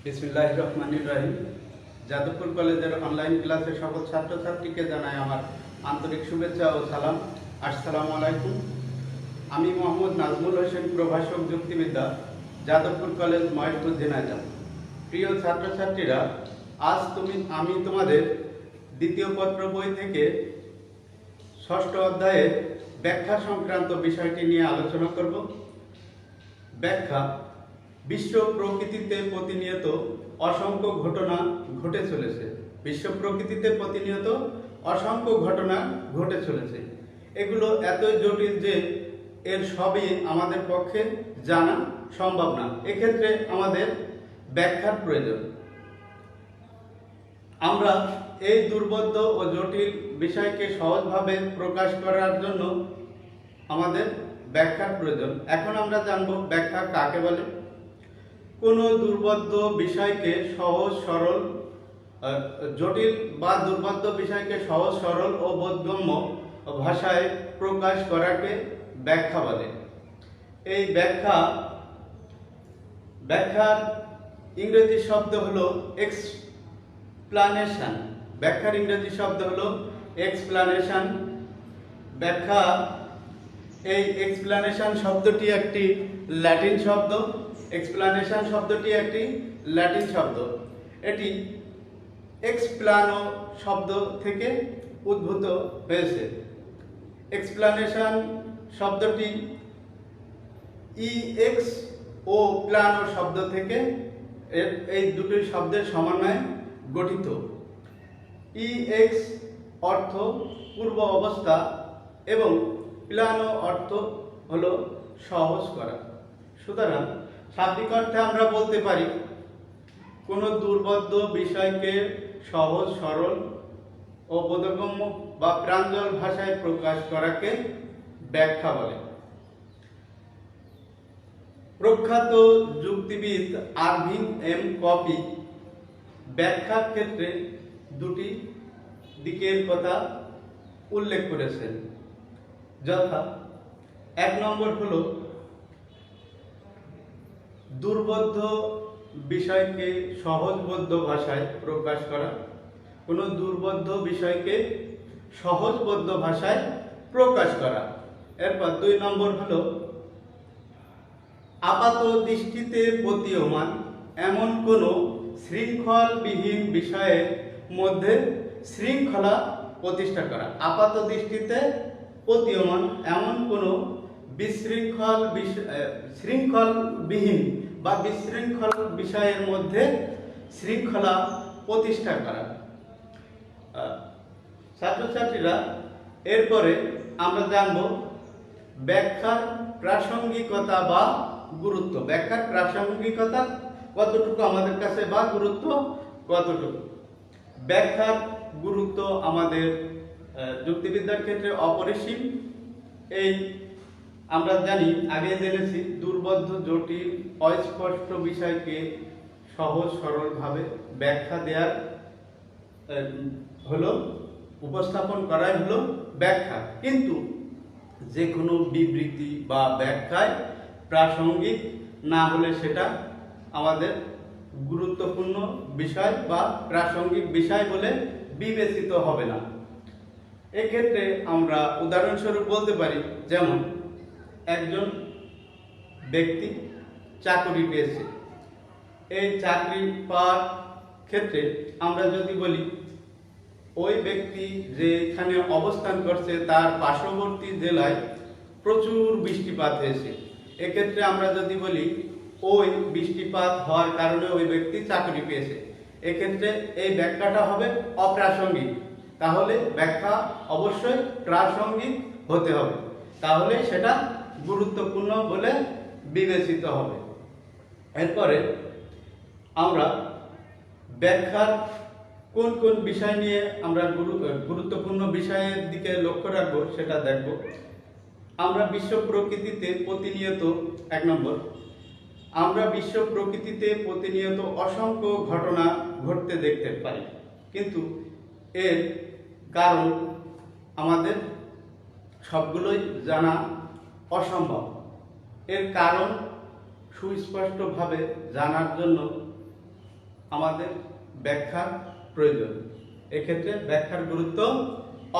বিসমিল্লাহির রহমানির রহিম। যাদবপুর কলেজের অনলাইন ক্লাসে সকল ছাত্রছাত্রীকে জানাই আমার আন্তরিক শুভেচ্ছা ও সালাম। আসসালামু আলাইকুম। আমি মোহাম্মদ নাজমুল হোসেন, প্রভাষক যুক্তিবিদ্যা, যাদবপুর কলেজ, মহেশপুর, ঝিনাইদহ। প্রিয় ছাত্রছাত্রীরা, আজ আমি তোমাদের দ্বিতীয় পত্র বই থেকে ষষ্ঠ অধ্যায়ের ব্যাখ্যা সংক্রান্ত বিষয়টি নিয়ে আলোচনা করব। ব্যাখ্যা। বিশ্ব প্রকৃতিতে প্রতিনিয়ত অসংখ্য ঘটনা ঘটে চলেছে। বিশ্ব প্রকৃতিতে প্রতিনিয়ত অসংখ্য ঘটনা ঘটে চলেছে। এগুলো এতই জটিল যে এর সবই আমাদের পক্ষে জানা সম্ভব না। এক্ষেত্রে আমাদের ব্যাখ্যার প্রয়োজন। আমরা এই দুর্বোধ্য ও জটিল বিষয়কে সহজভাবে প্রকাশ করার জন্য আমাদের ব্যাখ্যার প্রয়োজন। এখন আমরা জানব ব্যাখ্যা কাকে বলে। কোনো দুর্বোধ্য বিষয়কে সহজ সরল, জটিল বা দুর্বোধ্য বিষয়কে সহজ সরল ও বোধগম্য ভাষায় প্রকাশ করাকে ব্যাখ্যা বলে। এই ব্যাখ্যার ইংরেজি শব্দ হলো এক্সপ্লানেশন। ব্যাখ্যার ইংরেজি শব্দ হলো এক্সপ্লানেশন। ব্যাখ্যা, এই এক্সপ্লানেশন শব্দটি একটি ল্যাটিন শব্দ। এক্সপ্লানেশন শব্দটি একটি ল্যাটিন শব্দ। এটি এক্সপ্লানো শব্দ থেকে উদ্ভূত হয়েছে। এক্সপ্লানেশন শব্দটি ইএক্স ও প্লানো শব্দ থেকে, এই দুটি শব্দের সমন্বয়ে গঠিত। ইএক্স অর্থ পূর্ব অবস্থা এবং প্লানো অর্থ হলো সহজ করা। সুতরাং শাব্দিক অর্থে আমরা বলতে পারি কোনো দুর্বোধ্য বিষয়কে সহজ সরল ও বোধগম্য বা প্রাঞ্জল ভাষায় প্রকাশ করাকে ব্যাখ্যা বলে। প্রখ্যাত যুক্তিবিদ আরভিন এম কপি ব্যাখ্যার ক্ষেত্রে দুটি দিকের কথা উল্লেখ করেছেন, যথা এক নম্বর হলো দুর্বোধ্য বিষয়কে সহজবোধ্য ভাষায় প্রকাশ করা। কোনো দুর্বোধ্য বিষয়কে সহজবোধ্য ভাষায় প্রকাশ করা। এরপর দুই নম্বর হলো আপাত দৃষ্টিতে প্রতীয়মান এমন কোনো শৃঙ্খলবিহীন বিষয়ের মধ্যে শৃঙ্খলা প্রতিষ্ঠা করা। আপাত দৃষ্টিতে প্রতীয়মান এমন কোনো শৃঙ্খলবিহীন বা বিশৃঙ্খল বিষয়ের মধ্যে শৃঙ্খলা প্রতিষ্ঠা করা। ছাত্রছাত্রীরা, এরপরে আমরা জানব ব্যাখ্যার প্রাসঙ্গিকতা বা গুরুত্ব। ব্যাখ্যার প্রাসঙ্গিকতা কতটুকু আমাদের কাছে বা গুরুত্ব কতটুকু। ব্যাখ্যার গুরুত্ব আমাদের যুক্তিবিদ্যার ক্ষেত্রে অপরিসীম। এই আমরা জানি, আগে জেনেছি, দুর্বোধ্য জটিল অস্পষ্ট বিষয়কে সহজ সরলভাবে ব্যাখ্যা দেওয়ার হলো, উপস্থাপন করাই হলো ব্যাখ্যা। কিন্তু যে কোনো বিবৃতি বা ব্যাখ্যায় প্রাসঙ্গিক না হলে সেটা আমাদের গুরুত্বপূর্ণ বিষয় বা প্রাসঙ্গিক বিষয় বলে বিবেচিত হবে না। এক্ষেত্রে আমরা উদাহরণস্বরূপ বলতে পারি, যেমন একজন ব্যক্তি চাকরি পেয়েছে। এই চাকরি পাওয়ার ক্ষেত্রে আমরা যদি বলি ওই ব্যক্তি যেখানে অবস্থান করছে তার পার্শ্ববর্তী জেলায় প্রচুর বৃষ্টিপাত হয়েছে, এক্ষেত্রে আমরা যদি বলি ওই বৃষ্টিপাত হওয়ার কারণে ওই ব্যক্তি চাকরি পেয়েছে, এক্ষেত্রে এই ব্যাখ্যাটা হবে অপ্রাসঙ্গিক। তাহলে ব্যাখ্যা অবশ্যই প্রাসঙ্গিক হতে হবে, তাহলে সেটা গুরুত্বপূর্ণ বলে বিবেচিত হবে। এরপরে আমরা ব্যাখ্যার কোন কোন বিষয় নিয়ে আমরা গুরুত্বপূর্ণ বিষয়ের দিকে লক্ষ্য রাখবো সেটা দেখব। আমরা বিশ্ব প্রকৃতিতে প্রতিনিয়ত, এক নম্বর, আমরা বিশ্ব প্রকৃতিতে প্রতিনিয়ত অসংখ্য ঘটনা ঘটতে দেখতে পাই, কিন্তু এর কারণ আমাদের সবগুলোই জানা অসম্ভব। এর কারণ সুস্পষ্টভাবে জানার জন্য আমাদের ব্যাখ্যার প্রয়োজন। এক্ষেত্রে ব্যাখ্যার গুরুত্ব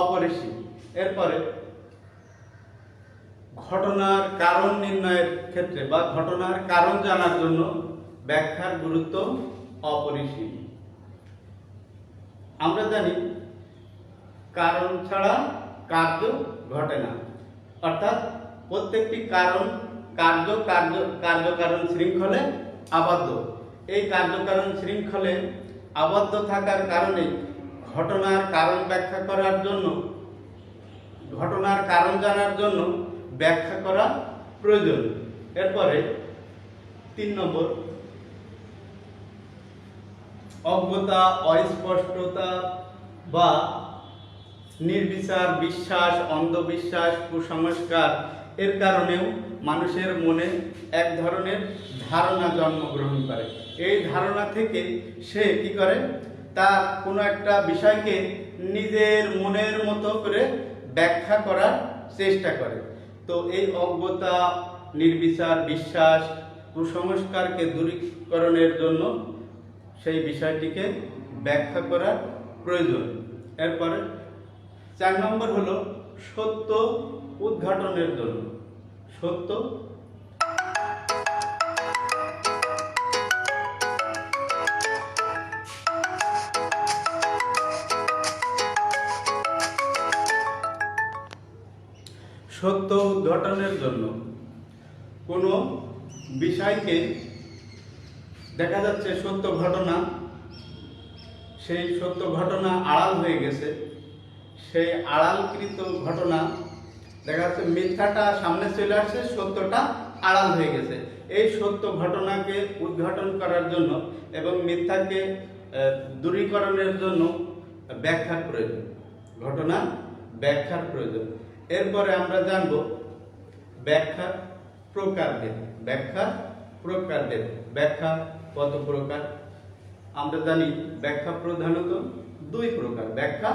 অপরিসীম। এরপরে ঘটনার কারণ নির্ণয়ের ক্ষেত্রে বা ঘটনার কারণ জানার জন্য ব্যাখ্যার গুরুত্ব অপরিসীম। আমরা জানি কারণ ছাড়া কার্য ঘটে না, অর্থাৎ প্রত্যেকটি কারণ কার্যকারণ শৃঙ্খলে আবদ্ধ। এই কার্যকারণ শৃঙ্খলে আবদ্ধ থাকার কারণে ঘটনার কারণ ব্যাখ্যা করার জন্য, ঘটনার কারণ জানার জন্য ব্যাখ্যা করা প্রয়োজন। এরপরে 3 নম্বর, অজ্ঞতা, অস্পষ্টতা বা নির্বিচার বিশ্বাস, অন্ধবিশ্বাস, কুসংস্কার এর কারণেও মানুষের মনে এক ধরনের ধারণা জন্মগ্রহণ করে। এই ধারণা থেকে সে কি করে, তার কোনো একটা বিষয়কে নিজের মনের মতো করে ব্যাখ্যা করার চেষ্টা করে। তো এই অজ্ঞতা, নির্বিচার বিশ্বাস, কুসংস্কারকে দূরীকরণের জন্য সেই বিষয়টিকে ব্যাখ্যা করার প্রয়োজন। এরপরে 4 নম্বর হলো সত্য উদ্ঘাটনের জন্য। সত্য উদ্ঘাটনের জন্য কোনো বিষয়কে দেখা যাচ্ছে সত্য ঘটনা, সেই সত্য ঘটনা আড়াল হয়ে গেছে, সেই আড়ালকৃত ঘটনা দেখা যাচ্ছে মিথ্যাটা সামনে চলে আসছে, সত্যটা আড়াল হয়ে গেছে। এই সত্য ঘটনাকে উদ্ঘাটন করার জন্য এবং মিথ্যাকে দূরীকরণের জন্য ব্যাখ্যার প্রয়োজন, ঘটনা ব্যাখ্যার প্রয়োজন। এরপরে আমরা জানব ব্যাখ্যার প্রকারভেদ। ব্যাখ্যার প্রকারভেদ, ব্যাখ্যা কত প্রকার? আমরা জানি ব্যাখ্যা প্রধানত 2 প্রকার। ব্যাখ্যা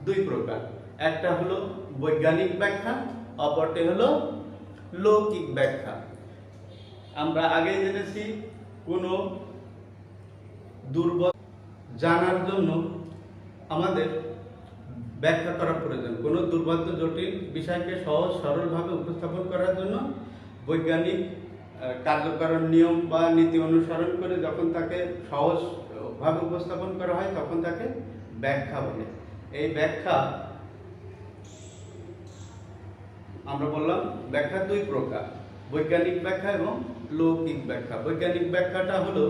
2 প্রকার, একটা হলো বৈজ্ঞানিক ব্যাখ্যা, অপরটি হলো লৌকিক ব্যাখ্যা। আমরা আগে জেনেছি কোনো দুর্বল জানার জন্য আমাদের ব্যাখ্যা করা প্রয়োজন। কোনো দুর্বোধ্য জটিল বিষয়কে সহজ সরলভাবে উপস্থাপন করার জন্য বৈজ্ঞানিক কার্যকারণ নিয়ম বা নীতি অনুসরণ করে যখন তাকে সহজভাবে উপস্থাপন করা হয় তখন তাকে ব্যাখ্যা বলে। এই ব্যাখ্যা আমরা বললাম ব্যাখ্যা 2 প্রকার, বৈজ্ঞানিক ব্যাখ্যা এবং লৌকিক ব্যাখ্যা। বৈজ্ঞানিক ব্যাখ্যাটা হলো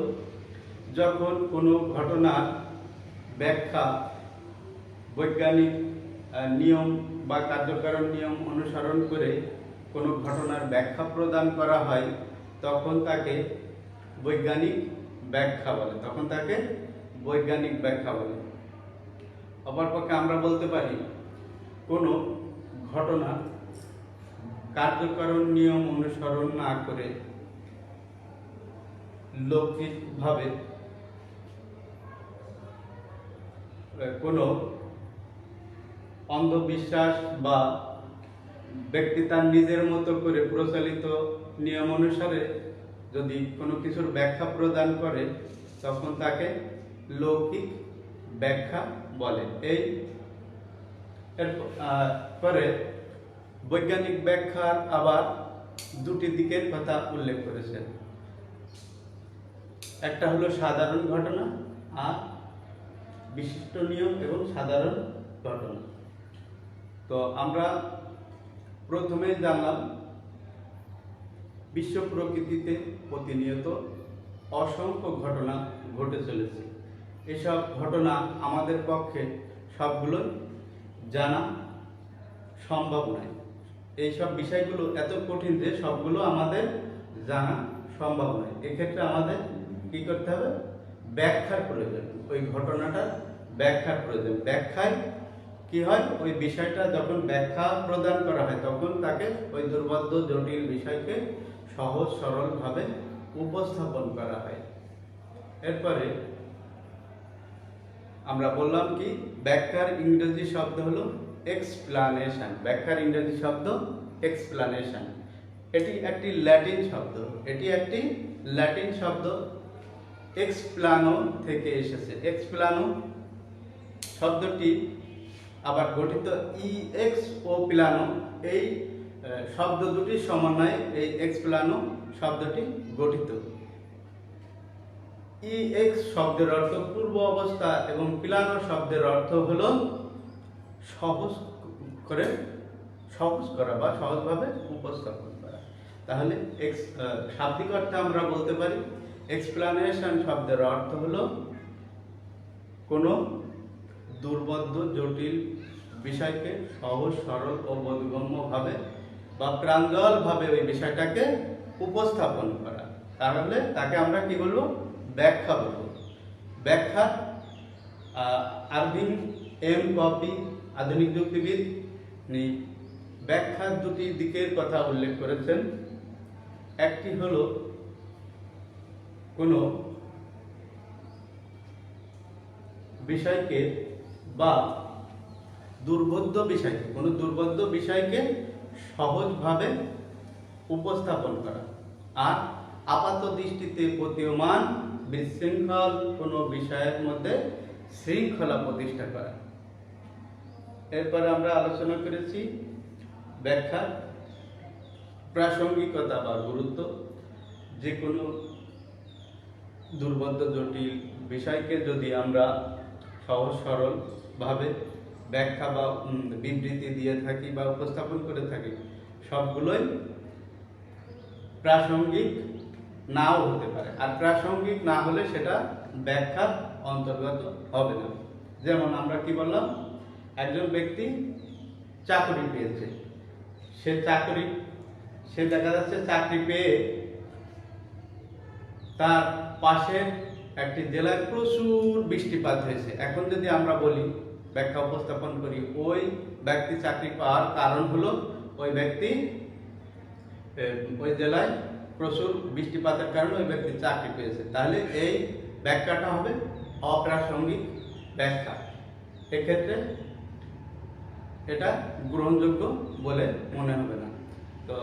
যখন কোনো ঘটনার ব্যাখ্যা বৈজ্ঞানিক নিয়ম বা কার্যকারণ নিয়ম অনুসরণ করে কোনো ঘটনার ব্যাখ্যা প্রদান করা হয় তখন তাকে বৈজ্ঞানিক ব্যাখ্যা বলে, তখন তাকে বৈজ্ঞানিক ব্যাখ্যা বলে। অপরপক্ষে আমরা বলতে পারি কোনো ঘটনা কার্যকারণ নিয়ম অনুসরণ না করে লৌকিকভাবে কোনো অন্ধবিশ্বাস বা ব্যক্তি তার নিজের মতো করে প্রচলিত নিয়ম অনুসারে যদি কোনো কিছুর ব্যাখ্যা প্রদান করে তখন তাকে লৌকিক ব্যাখ্যা বলে। এরপরে বৈজ্ঞানিক ব্যাখ্যার আবার 2টি দিকের কথা উল্লেখ করেছেন, একটা হলো সাধারণ ঘটনা আর বিশিষ্ট নিয়ম এবং সাধারণ ঘটনা। তো আমরা প্রথমে জানলাম বিশ্ব প্রকৃতিতে প্রতিনিয়ত অসংখ্য ঘটনা ঘটে চলেছে। এসব ঘটনা আমাদের পক্ষে সবগুলো জানা সম্ভব নয়। এইসব বিষয়গুলো এত কঠিন যে সবগুলো আমাদের জানা সম্ভব নয়। এক্ষেত্রে আমাদের কি করতে হবে? ব্যাখ্যার প্রয়োজন, ওই ঘটনাটার ব্যাখ্যার প্রয়োজন। ব্যাখ্যায় কি হয়, ওই বিষয়টা যখন ব্যাখ্যা প্রদান করা হয় তখন তাকে ওই দুর্বোধ্য জটিল বিষয়কে সহজ সরলভাবে উপস্থাপন করা হয়। এরপরে আমরা বললাম কি, ব্যাখ্যার ইংরেজি শব্দ হলো এক্সপ্লানেশন। ব্যাখ্যার ইংরেজি শব্দ এক্সপ্লানেশন। এটি একটি ল্যাটিন শব্দ। এক্সপ্লানো থেকে এসেছে। এক্সপ্লানো শব্দটি আবার গঠিত ইএক্স ও প্লানো, এই শব্দ দুটির সমন্বয়ে এই এক্সপ্লানো শব্দটি গঠিত। ইএক্স শব্দের অর্থ পূর্ব অবস্থা এবং প্লানো শব্দের অর্থ হলো সহজ করা বা সহজভাবে উপস্থাপন করা। তাহলে শাব্দিক অর্থে আমরা বলতে পারি এক্সপ্লানেশন শব্দের অর্থ হলো কোনো দুর্বোধ্য জটিল বিষয়কে সহজ সরল ও বোধগম্যভাবে বা প্রাঞ্জলভাবে ওই বিষয়টাকে উপস্থাপন করা। তাহলে তাকে আমরা কি বলবো? ব্যাখ্যা বলবো। ব্যাখ্যা আরভিং এম কপি আধুনিক যুক্তিবিদ ব্যাখ্যার দুটি দিকের কথা উল্লেখ করেছেন। একটি হলো কোনো বিষয়কে বা দুর্বোধ্য বিষয়কে সহজভাবে উপস্থাপন করা, আর আপাত দৃষ্টিতে প্রতীয়মান বিশৃঙ্খল কোনো বিষয়ের মধ্যে শৃঙ্খলা প্রতিষ্ঠা করা। এরপরে আমরা আলোচনা করেছি ব্যাখ্যার প্রাসঙ্গিকতা বা গুরুত্ব। যে কোনো দুর্বোধ্য জটিল বিষয়কে যদি আমরা সহজ সরল ভাবে ব্যাখ্যা বা বিবৃতি দিয়ে থাকি বা উপস্থাপন করে থাকি, সবগুলোই প্রাসঙ্গিক নাও হতে পারে, আর প্রাসঙ্গিক না হলে সেটা ব্যাখ্যার অন্তর্গত হবে না। যেমন আমরা কি বললাম, একজন ব্যক্তি চাকরি পেয়েছে, সে দেখা যাচ্ছে চাকরি পেয়ে তার পাশের একটি জেলায় প্রচুর বৃষ্টিপাত হয়েছে। এখন যদি আমরা বলি, ব্যাখ্যা উপস্থাপন করি, ওই ব্যক্তি চাকরি পাওয়ার কারণ হলো ওই ব্যক্তি ওই জেলায় প্রচুর বৃষ্টিপাতের কারণে ওই ব্যক্তি চাকরি পেয়েছে, তাহলে এই ব্যাখ্যাটা হবে অপ্রাসঙ্গিক ব্যাখ্যা। এক্ষেত্রে এটা গ্রহণযোগ্য বলে মনে হবে না। তো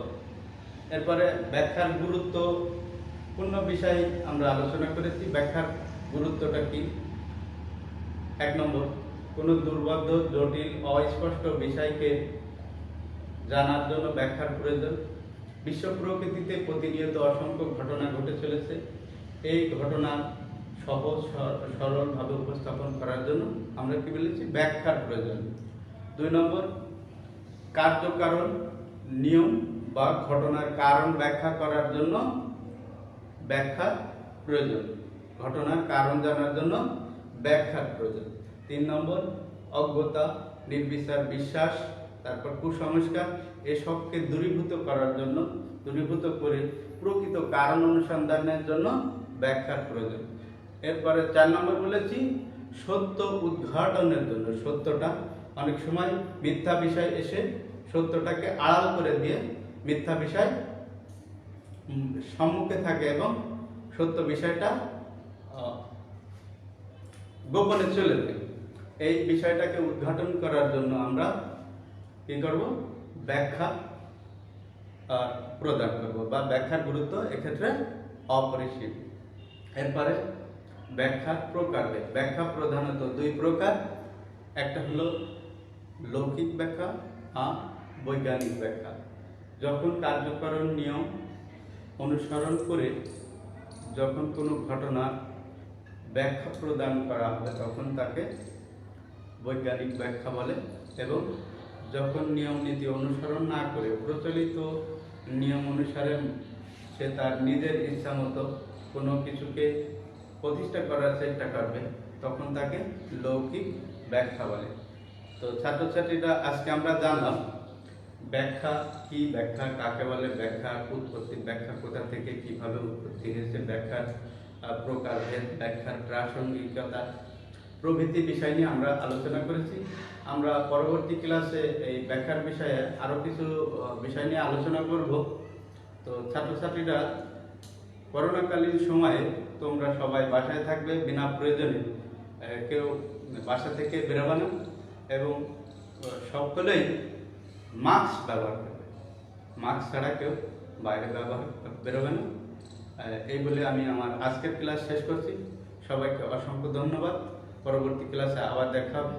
এরপরে ব্যাখ্যার গুরুত্বপূর্ণ বিষয় আমরা আলোচনা করেছি। ব্যাখ্যার গুরুত্বটা কি? 1 নম্বর, কোনো দুর্বোধ্য জটিল অস্পষ্ট বিষয়কে জানার জন্য ব্যাখ্যার প্রয়োজন। বিশ্ব প্রকৃতিতে প্রতিনিয়ত অসংখ্য ঘটনা ঘটে চলেছে। এই ঘটনা সহজ সরলভাবে উপস্থাপন করার জন্য আমরা কি বলেছি? ব্যাখ্যার প্রয়োজন। 2 নম্বর, কার্যকারণ নিয়ম বা ঘটনার কারণ ব্যাখ্যা করার জন্য ব্যাখ্যার প্রয়োজন। ঘটনার কারণ জানার জন্য ব্যাখ্যার প্রয়োজন। 3 নম্বর, অজ্ঞতা, নির্বিচার বিশ্বাস, তারপর কুসংস্কার, এসবকে দূরীভূত করে প্রকৃত কারণ অনুসন্ধানের জন্য ব্যাখ্যার প্রয়োজন। এরপরে 4 নম্বর বলেছি সত্য উদ্ঘাটনের জন্য। সত্যটা অনেক সময় মিথ্যা বিষয় এসে সত্যটাকে আড়াল করে দিয়ে মিথ্যা বিষয় সম্মুখে থাকে এবং সত্য বিষয়টা গোপনে চলে যায়। এই বিষয়টাকে উদ্ঘাটন করার জন্য আমরা কি করব? ব্যাখ্যা প্রদান করব, বা ব্যাখ্যার গুরুত্ব এক্ষেত্রে অপরিসীম। এরপরে ব্যাখ্যার প্রকার। ব্যাখ্যা প্রধানত 2 প্রকার। একটা হলো লৌকিক ব্যাখ্যা আর বৈজ্ঞানিক ব্যাখ্যা। যখন কার্যকরণ নিয়ম অনুসরণ করে যখন কোনো ঘটনার ব্যাখ্যা প্রদান করা হবে তখন তাকে বৈজ্ঞানিক ব্যাখ্যা বলে, এবং যখন নিয়ম নীতি অনুসরণ না করে প্রচলিত নিয়ম অনুসারে সে তার নিজের ইচ্ছা মতো কোনো কিছুকে প্রতিষ্ঠা করার চেষ্টা করবে তখন তাকে লৌকিক ব্যাখ্যা বলে। তো ছাত্রছাত্রীরা, আজকে আমরা জানলাম ব্যাখ্যা কি, ব্যাখ্যা কাকে বলে, ব্যাখ্যার উৎপত্তি, ব্যাখ্যা কোথা থেকে কিভাবে উৎপত্তি হয়েছে, ব্যাখ্যার প্রকারভেদ, ব্যাখ্যার প্রাসঙ্গিকতা প্রভৃতি বিষয় নিয়ে আমরা আলোচনা করেছি। আমরা পরবর্তী ক্লাসে এই ব্যাখ্যার বিষয়ে আরো কিছু বিষয় নিয়ে আলোচনা করব। তো ছাত্রছাত্রীরা, করোনাকালীন সময়ে তোমরা সবাই বাসায় থাকবে, বিনা প্রয়োজনে কেউ বাসা থেকে বেরোবে না, এবং সকলেই মাস্ক ব্যবহার করবে। মাস্ক ছাড়া কেউ বাইরে বেরোবে না। এই বলে আমি আমার আজকের ক্লাস শেষ করছি। সবাইকে অসংখ্য ধন্যবাদ। পরবর্তী ক্লাসে আবার দেখা হবে।